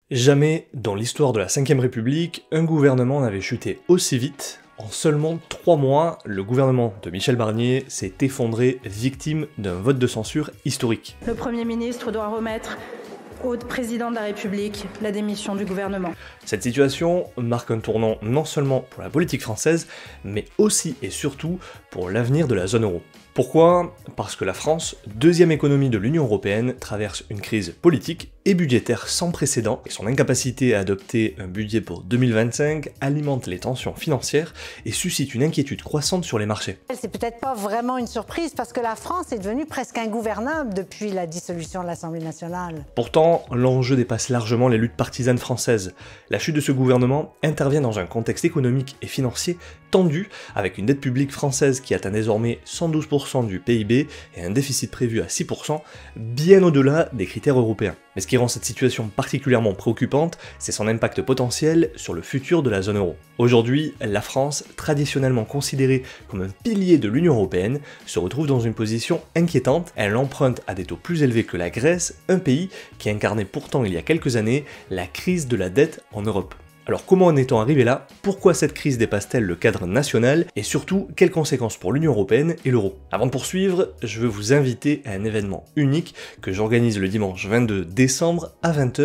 Jamais dans l'histoire de la Ve République, un gouvernement n'avait chuté aussi vite. En seulement 3 mois, le gouvernement de Michel Barnier s'est effondré victime d'un vote de censure historique. Le Premier ministre doit remettre au président de la République la démission du gouvernement. Cette situation marque un tournant non seulement pour la politique française, mais aussi et surtout pour l'avenir de la zone euro. Pourquoi? Parce que la France, deuxième économie de l'Union européenne, traverse une crise politique et budgétaire sans précédent, et son incapacité à adopter un budget pour 2025 alimente les tensions financières et suscite une inquiétude croissante sur les marchés. C'est peut-être pas vraiment une surprise parce que la France est devenue presque ingouvernable depuis la dissolution de l'Assemblée nationale. Pourtant, l'enjeu dépasse largement les luttes partisanes françaises. La chute de ce gouvernement intervient dans un contexte économique et financier tendu, avec une dette publique française qui atteint désormais 112% du PIB et un déficit prévu à 6%, bien au-delà des critères européens. Mais ce qui rend cette situation particulièrement préoccupante, c'est son impact potentiel sur le futur de la zone euro. Aujourd'hui, la France, traditionnellement considérée comme un pilier de l'Union européenne, se retrouve dans une position inquiétante. Elle emprunte à des taux plus élevés que la Grèce, un pays qui incarnait pourtant il y a quelques années la crise de la dette en Europe. Alors comment en est-on arrivé là? Pourquoi cette crise dépasse-t-elle le cadre national? Et surtout, quelles conséquences pour l'Union européenne et l'euro? Avant de poursuivre, je veux vous inviter à un événement unique que j'organise le dimanche 22 décembre à 20h,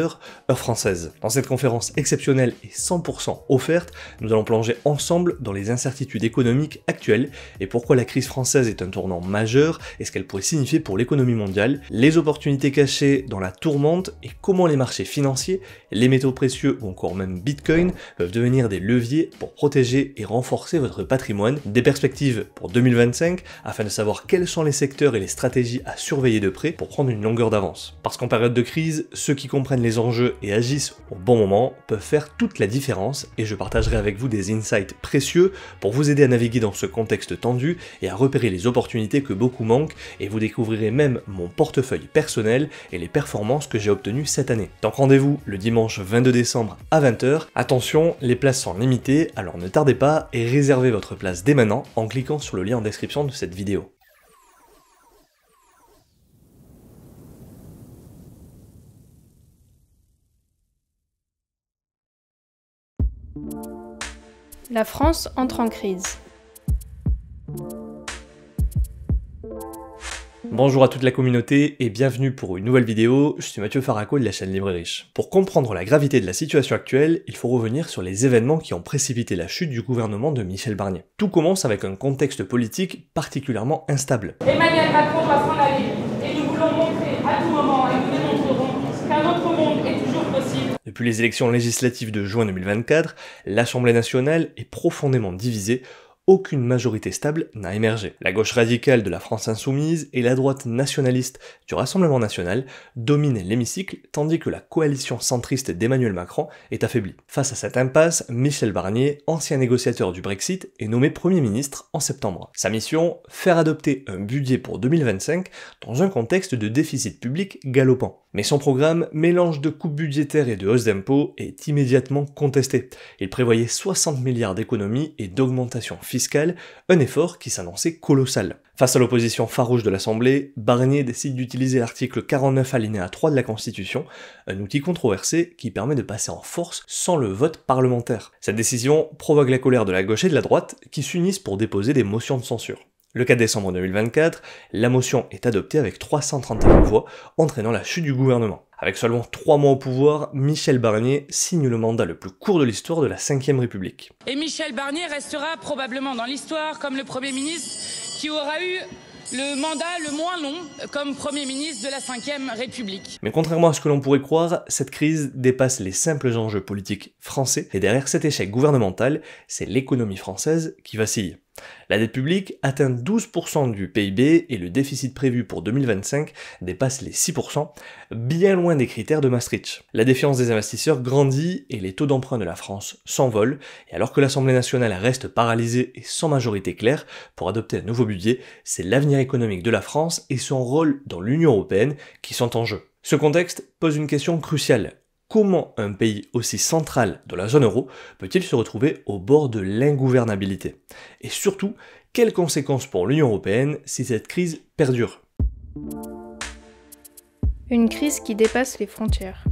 heure française. Dans cette conférence exceptionnelle et 100% offerte, nous allons plonger ensemble dans les incertitudes économiques actuelles et pourquoi la crise française est un tournant majeur et ce qu'elle pourrait signifier pour l'économie mondiale, les opportunités cachées dans la tourmente et comment les marchés financiers, les métaux précieux ou encore même Bitcoin peuvent devenir des leviers pour protéger et renforcer votre patrimoine, des perspectives pour 2025 afin de savoir quels sont les secteurs et les stratégies à surveiller de près pour prendre une longueur d'avance. Parce qu'en période de crise, ceux qui comprennent les enjeux et agissent au bon moment peuvent faire toute la différence et je partagerai avec vous des insights précieux pour vous aider à naviguer dans ce contexte tendu et à repérer les opportunités que beaucoup manquent et vous découvrirez même mon portefeuille personnel et les performances que j'ai obtenues cette année. Donc rendez-vous le dimanche 22 décembre à 20h. Attention, les places sont limitées, alors ne tardez pas et réservez votre place dès maintenant en cliquant sur le lien en description de cette vidéo. La France entre en crise. Bonjour à toute la communauté et bienvenue pour une nouvelle vidéo, je suis Mathieu Faraco de la chaîne Libre et Riche. Pour comprendre la gravité de la situation actuelle, il faut revenir sur les événements qui ont précipité la chute du gouvernement de Michel Barnier. Tout commence avec un contexte politique particulièrement instable. Emmanuel Macron va s'en aller et nous voulons montrer à tout moment et nous démontrerons qu'un autre monde est toujours possible. Depuis les élections législatives de juin 2024, l'Assemblée nationale est profondément divisée. Aucune majorité stable n'a émergé. La gauche radicale de la France insoumise et la droite nationaliste du Rassemblement national dominent l'hémicycle, tandis que la coalition centriste d'Emmanuel Macron est affaiblie. Face à cette impasse, Michel Barnier, ancien négociateur du Brexit, est nommé Premier ministre en septembre. Sa mission, faire adopter un budget pour 2025 dans un contexte de déficit public galopant. Mais son programme, mélange de coupes budgétaires et de hausses d'impôts, est immédiatement contesté. Il prévoyait 60 milliards d'économies et d'augmentation fiscale, un effort qui s'annonçait colossal. Face à l'opposition farouche de l'Assemblée, Barnier décide d'utiliser l'article 49 alinéa 3 de la Constitution, un outil controversé qui permet de passer en force sans le vote parlementaire. Cette décision provoque la colère de la gauche et de la droite qui s'unissent pour déposer des motions de censure. Le 4 décembre 2024, la motion est adoptée avec 331 voix, entraînant la chute du gouvernement. Avec seulement 3 mois au pouvoir, Michel Barnier signe le mandat le plus court de l'histoire de la Ve République. Et Michel Barnier restera probablement dans l'histoire comme le Premier ministre qui aura eu le mandat le moins long comme Premier ministre de la Ve République. Mais contrairement à ce que l'on pourrait croire, cette crise dépasse les simples enjeux politiques français, et derrière cet échec gouvernemental, c'est l'économie française qui vacille. La dette publique atteint 12% du PIB et le déficit prévu pour 2025 dépasse les 6%, bien loin des critères de Maastricht. La défiance des investisseurs grandit et les taux d'emprunt de la France s'envolent, et alors que l'Assemblée nationale reste paralysée et sans majorité claire pour adopter un nouveau budget, c'est l'avenir économique de la France et son rôle dans l'Union européenne qui sont en jeu. Ce contexte pose une question cruciale. Comment un pays aussi central de la zone euro peut-il se retrouver au bord de l'ingouvernabilité? Et surtout, quelles conséquences pour l'Union européenne si cette crise perdure? Une crise qui dépasse les frontières.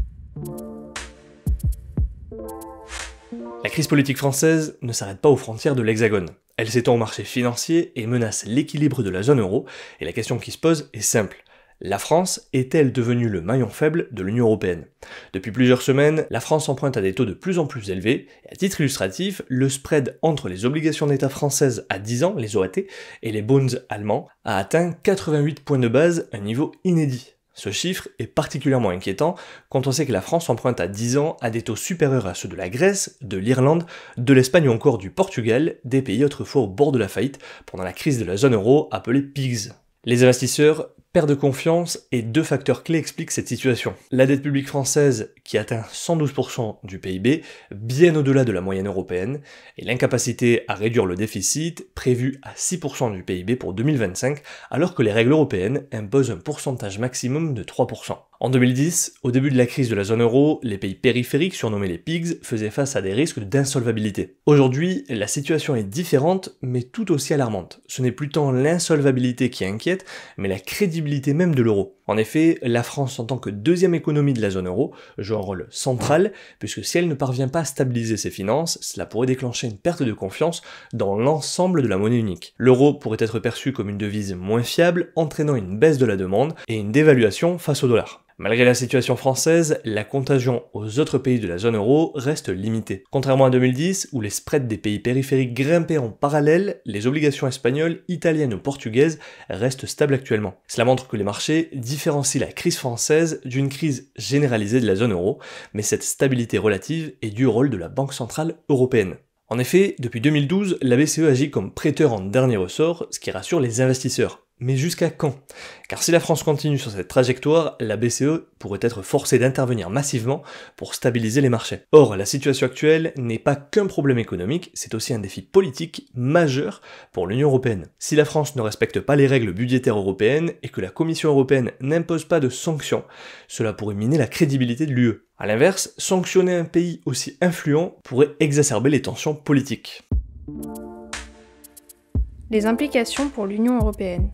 La crise politique française ne s'arrête pas aux frontières de l'Hexagone. Elle s'étend au marché financier et menace l'équilibre de la zone euro, et la question qui se pose est simple. La France est-elle devenue le maillon faible de l'Union européenne? Depuis plusieurs semaines, la France emprunte à des taux de plus en plus élevés, et à titre illustratif, le spread entre les obligations d'État françaises à 10 ans, les OAT, et les bonds allemands a atteint 88 points de base, un niveau inédit. Ce chiffre est particulièrement inquiétant quand on sait que la France emprunte à 10 ans à des taux supérieurs à ceux de la Grèce, de l'Irlande, de l'Espagne ou encore du Portugal, des pays autrefois au bord de la faillite pendant la crise de la zone euro appelée PIGS. Les investisseurs perdent confiance et deux facteurs clés expliquent cette situation. La dette publique française qui atteint 112% du PIB, bien au-delà de la moyenne européenne, et l'incapacité à réduire le déficit prévu à 6% du PIB pour 2025, alors que les règles européennes imposent un pourcentage maximum de 3%. En 2010, au début de la crise de la zone euro, les pays périphériques, surnommés les PIGS, faisaient face à des risques d'insolvabilité. Aujourd'hui, la situation est différente, mais tout aussi alarmante. Ce n'est plus tant l'insolvabilité qui inquiète, mais la crédibilité même de l'euro. En effet, la France, en tant que deuxième économie de la zone euro, joue un rôle central, puisque si elle ne parvient pas à stabiliser ses finances, cela pourrait déclencher une perte de confiance dans l'ensemble de la monnaie unique. L'euro pourrait être perçu comme une devise moins fiable, entraînant une baisse de la demande et une dévaluation face au dollar. Malgré la situation française, la contagion aux autres pays de la zone euro reste limitée. Contrairement à 2010, où les spreads des pays périphériques grimpaient en parallèle, les obligations espagnoles, italiennes ou portugaises restent stables actuellement. Cela montre que les marchés différencient la crise française d'une crise généralisée de la zone euro, mais cette stabilité relative est due au rôle de la Banque centrale européenne. En effet, depuis 2012, la BCE agit comme prêteur en dernier ressort, ce qui rassure les investisseurs. Mais jusqu'à quand? Car si la France continue sur cette trajectoire, la BCE pourrait être forcée d'intervenir massivement pour stabiliser les marchés. Or, la situation actuelle n'est pas qu'un problème économique, c'est aussi un défi politique majeur pour l'Union européenne. Si la France ne respecte pas les règles budgétaires européennes et que la Commission européenne n'impose pas de sanctions, cela pourrait miner la crédibilité de l'UE. A l'inverse, sanctionner un pays aussi influent pourrait exacerber les tensions politiques. Les implications pour l'Union européenne.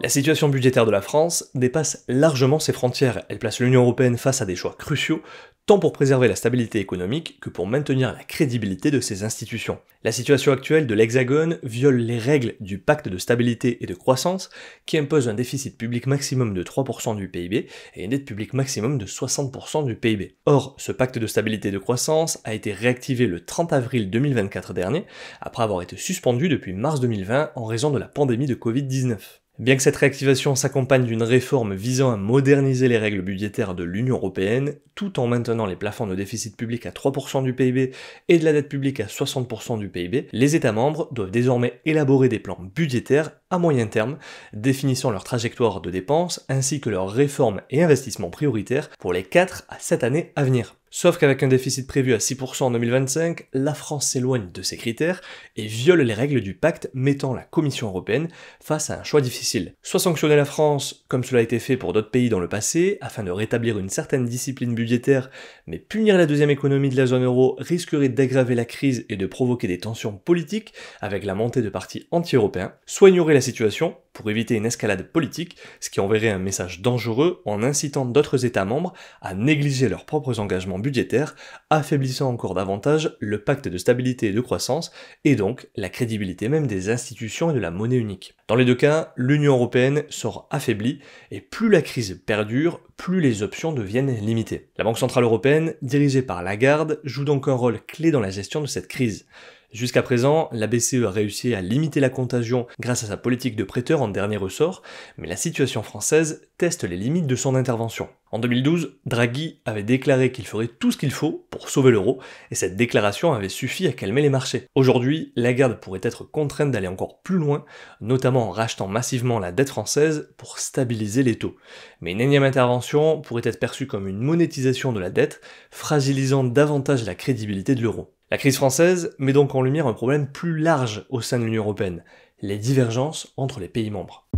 La situation budgétaire de la France dépasse largement ses frontières. Elle place l'Union européenne face à des choix cruciaux, tant pour préserver la stabilité économique que pour maintenir la crédibilité de ses institutions. La situation actuelle de l'Hexagone viole les règles du pacte de stabilité et de croissance qui impose un déficit public maximum de 3% du PIB et une dette publique maximum de 60% du PIB. Or, ce pacte de stabilité et de croissance a été réactivé le 30 avril 2024 dernier, après avoir été suspendu depuis mars 2020 en raison de la pandémie de Covid-19. Bien que cette réactivation s'accompagne d'une réforme visant à moderniser les règles budgétaires de l'Union européenne, tout en maintenant les plafonds de déficit public à 3% du PIB et de la dette publique à 60% du PIB, les États membres doivent désormais élaborer des plans budgétaires à moyen terme, définissant leur trajectoire de dépenses ainsi que leurs réformes et investissements prioritaires pour les 4 à 7 années à venir. Sauf qu'avec un déficit prévu à 6% en 2025, la France s'éloigne de ces critères et viole les règles du pacte, mettant la Commission européenne face à un choix difficile. Soit sanctionner la France, comme cela a été fait pour d'autres pays dans le passé, afin de rétablir une certaine discipline budgétaire, mais punir la deuxième économie de la zone euro risquerait d'aggraver la crise et de provoquer des tensions politiques avec la montée de partis anti-européens, soit ignorer la situation pour éviter une escalade politique, ce qui enverrait un message dangereux en incitant d'autres États membres à négliger leurs propres engagements budgétaires, affaiblissant encore davantage le pacte de stabilité et de croissance, et donc la crédibilité même des institutions et de la monnaie unique. Dans les deux cas, l'Union européenne sort affaiblie, et plus la crise perdure, plus les options deviennent limitées. La Banque centrale européenne, dirigée par Lagarde, joue donc un rôle clé dans la gestion de cette crise. Jusqu'à présent, la BCE a réussi à limiter la contagion grâce à sa politique de prêteur en dernier ressort, mais la situation française teste les limites de son intervention. En 2012, Draghi avait déclaré qu'il ferait tout ce qu'il faut pour sauver l'euro, et cette déclaration avait suffi à calmer les marchés. Aujourd'hui, Lagarde pourrait être contrainte d'aller encore plus loin, notamment en rachetant massivement la dette française pour stabiliser les taux. Mais une énième intervention pourrait être perçue comme une monétisation de la dette, fragilisant davantage la crédibilité de l'euro. La crise française met donc en lumière un problème plus large au sein de l'Union européenne, les divergences entre les pays membres.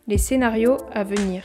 Les scénarios à venir.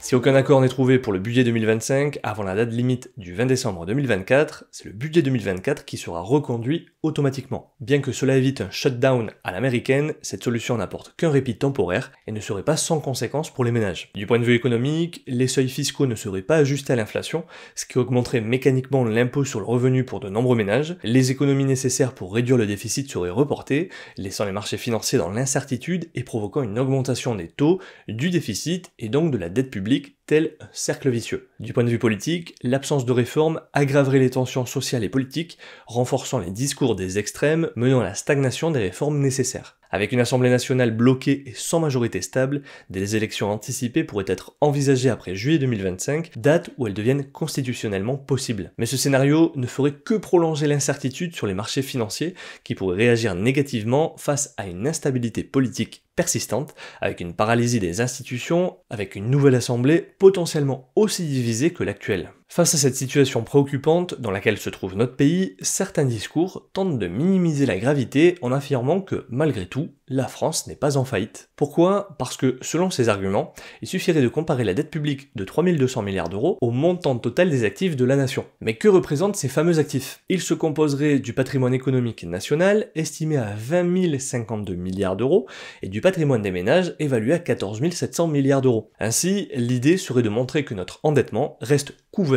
Si aucun accord n'est trouvé pour le budget 2025 avant la date limite du 20 décembre 2024, c'est le budget 2024 qui sera reconduit automatiquement. Bien que cela évite un shutdown à l'américaine, cette solution n'apporte qu'un répit temporaire et ne serait pas sans conséquences pour les ménages. Du point de vue économique, les seuils fiscaux ne seraient pas ajustés à l'inflation, ce qui augmenterait mécaniquement l'impôt sur le revenu pour de nombreux ménages, les économies nécessaires pour réduire le déficit seraient reportées, laissant les marchés financiers dans l'incertitude et provoquant une augmentation des taux, du déficit et donc de la dette publique, tel un cercle vicieux. Du point de vue politique, l'absence de réforme aggraverait les tensions sociales et politiques, renforçant les discours des extrêmes, menant à la stagnation des réformes nécessaires. Avec une Assemblée nationale bloquée et sans majorité stable, des élections anticipées pourraient être envisagées après juillet 2025, date où elles deviennent constitutionnellement possibles. Mais ce scénario ne ferait que prolonger l'incertitude sur les marchés financiers, qui pourraient réagir négativement face à une instabilité politique persistante, avec une paralysie des institutions, avec une nouvelle assemblée potentiellement aussi divisée que l'actuelle. Face à cette situation préoccupante dans laquelle se trouve notre pays, certains discours tentent de minimiser la gravité en affirmant que, malgré tout, la France n'est pas en faillite. Pourquoi ? Parce que, selon ces arguments, il suffirait de comparer la dette publique de 3200 milliards d'euros au montant total des actifs de la nation. Mais que représentent ces fameux actifs ? Ils se composeraient du patrimoine économique national, estimé à 20 052 milliards d'euros, et du patrimoine des ménages, évalué à 14 700 milliards d'euros. Ainsi, l'idée serait de montrer que notre endettement reste couvert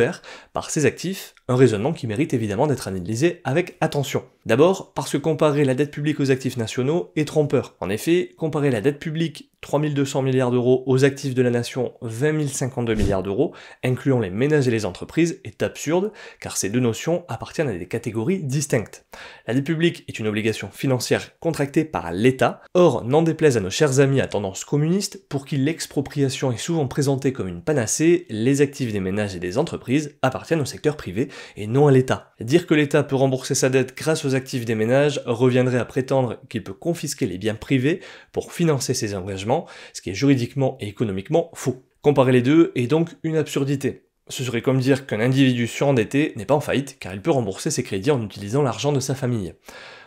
par ces actifs, un raisonnement qui mérite évidemment d'être analysé avec attention. D'abord, parce que comparer la dette publique aux actifs nationaux est trompeur. En effet, comparer la dette publique 3200 milliards d'euros aux actifs de la nation 20 052 milliards d'euros, incluant les ménages et les entreprises, est absurde, car ces deux notions appartiennent à des catégories distinctes. La dette publique est une obligation financière contractée par l'État, or, n'en déplaise à nos chers amis à tendance communiste, pour qui l'expropriation est souvent présentée comme une panacée, les actifs des ménages et des entreprises appartiennent au secteur privé et non à l'État. Dire que l'État peut rembourser sa dette grâce aux actifs des ménages reviendrait à prétendre qu'il peut confisquer les biens privés pour financer ses engagements, ce qui est juridiquement et économiquement faux. Comparer les deux est donc une absurdité. Ce serait comme dire qu'un individu surendetté n'est pas en faillite car il peut rembourser ses crédits en utilisant l'argent de sa famille.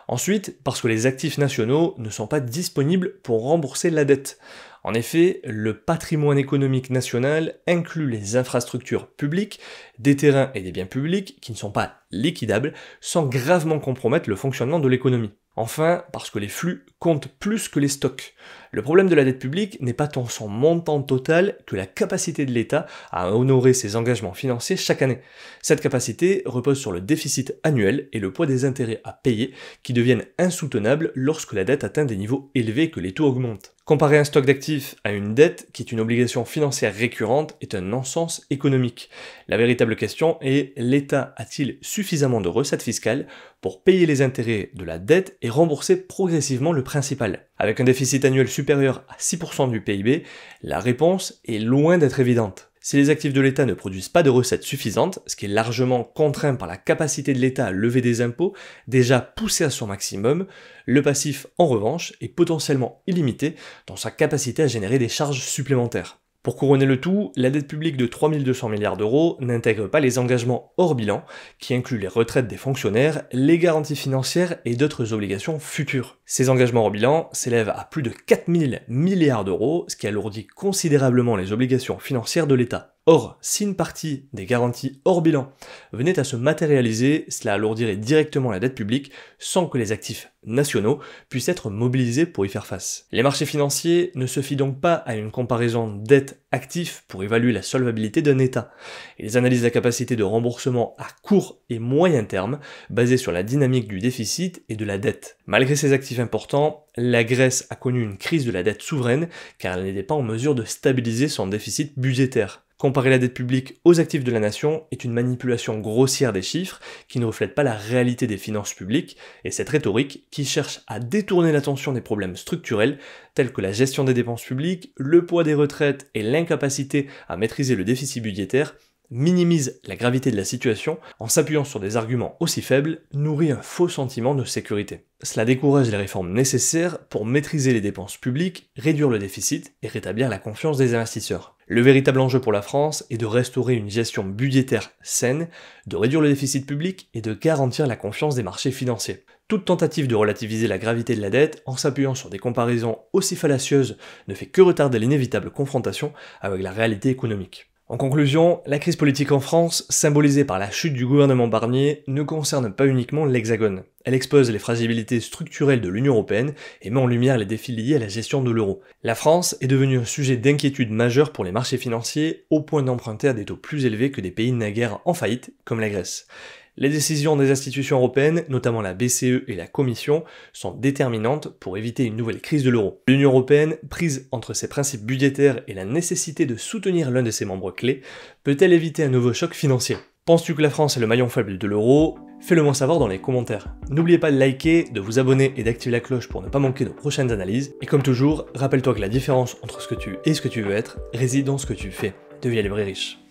Ensuite, parce que les actifs nationaux ne sont pas disponibles pour rembourser la dette. En effet, le patrimoine économique national inclut les infrastructures publiques, des terrains et des biens publics qui ne sont pas liquidables sans gravement compromettre le fonctionnement de l'économie. Enfin, parce que les flux comptent plus que les stocks. Le problème de la dette publique n'est pas tant son montant total que la capacité de l'État à honorer ses engagements financiers chaque année. Cette capacité repose sur le déficit annuel et le poids des intérêts à payer qui deviennent insoutenables lorsque la dette atteint des niveaux élevés et que les taux augmentent. Comparer un stock d'actifs à une dette, qui est une obligation financière récurrente, est un non-sens économique. La véritable question est, l'État a-t-il suffisamment de recettes fiscales pour payer les intérêts de la dette et rembourser progressivement le principal ? Avec un déficit annuel supérieur à 6% du PIB, la réponse est loin d'être évidente. Si les actifs de l'État ne produisent pas de recettes suffisantes, ce qui est largement contraint par la capacité de l'État à lever des impôts déjà poussés à son maximum, le passif, en revanche, est potentiellement illimité dans sa capacité à générer des charges supplémentaires. Pour couronner le tout, la dette publique de 3200 milliards d'euros n'intègre pas les engagements hors bilan, qui incluent les retraites des fonctionnaires, les garanties financières et d'autres obligations futures. Ces engagements hors bilan s'élèvent à plus de 4000 milliards d'euros, ce qui alourdit considérablement les obligations financières de l'État. Or, si une partie des garanties hors bilan venait à se matérialiser, cela alourdirait directement la dette publique sans que les actifs nationaux puissent être mobilisés pour y faire face. Les marchés financiers ne se fient donc pas à une comparaison dette-actif pour évaluer la solvabilité d'un État. Ils analysent la capacité de remboursement à court et moyen terme, basée sur la dynamique du déficit et de la dette. Malgré ces actifs importants, la Grèce a connu une crise de la dette souveraine car elle n'était pas en mesure de stabiliser son déficit budgétaire. Comparer la dette publique aux actifs de la nation est une manipulation grossière des chiffres qui ne reflète pas la réalité des finances publiques et cette rhétorique qui cherche à détourner l'attention des problèmes structurels tels que la gestion des dépenses publiques, le poids des retraites et l'incapacité à maîtriser le déficit budgétaire minimise la gravité de la situation en s'appuyant sur des arguments aussi faibles, nourrit un faux sentiment de sécurité. Cela décourage les réformes nécessaires pour maîtriser les dépenses publiques, réduire le déficit et rétablir la confiance des investisseurs. Le véritable enjeu pour la France est de restaurer une gestion budgétaire saine, de réduire le déficit public et de garantir la confiance des marchés financiers. Toute tentative de relativiser la gravité de la dette en s'appuyant sur des comparaisons aussi fallacieuses ne fait que retarder l'inévitable confrontation avec la réalité économique. En conclusion, la crise politique en France, symbolisée par la chute du gouvernement Barnier, ne concerne pas uniquement l'Hexagone. Elle expose les fragilités structurelles de l'Union européenne et met en lumière les défis liés à la gestion de l'euro. La France est devenue un sujet d'inquiétude majeur pour les marchés financiers, au point d'emprunter à des taux plus élevés que des pays naguère en faillite, comme la Grèce. Les décisions des institutions européennes, notamment la BCE et la Commission, sont déterminantes pour éviter une nouvelle crise de l'euro. L'Union européenne, prise entre ses principes budgétaires et la nécessité de soutenir l'un de ses membres clés, peut-elle éviter un nouveau choc financier? Penses-tu que la France est le maillon faible de l'euro? Fais-le moi savoir dans les commentaires. N'oubliez pas de liker, de vous abonner et d'activer la cloche pour ne pas manquer nos prochaines analyses. Et comme toujours, rappelle-toi que la différence entre ce que tu es et ce que tu veux être réside dans ce que tu fais. Deviens libre et riche.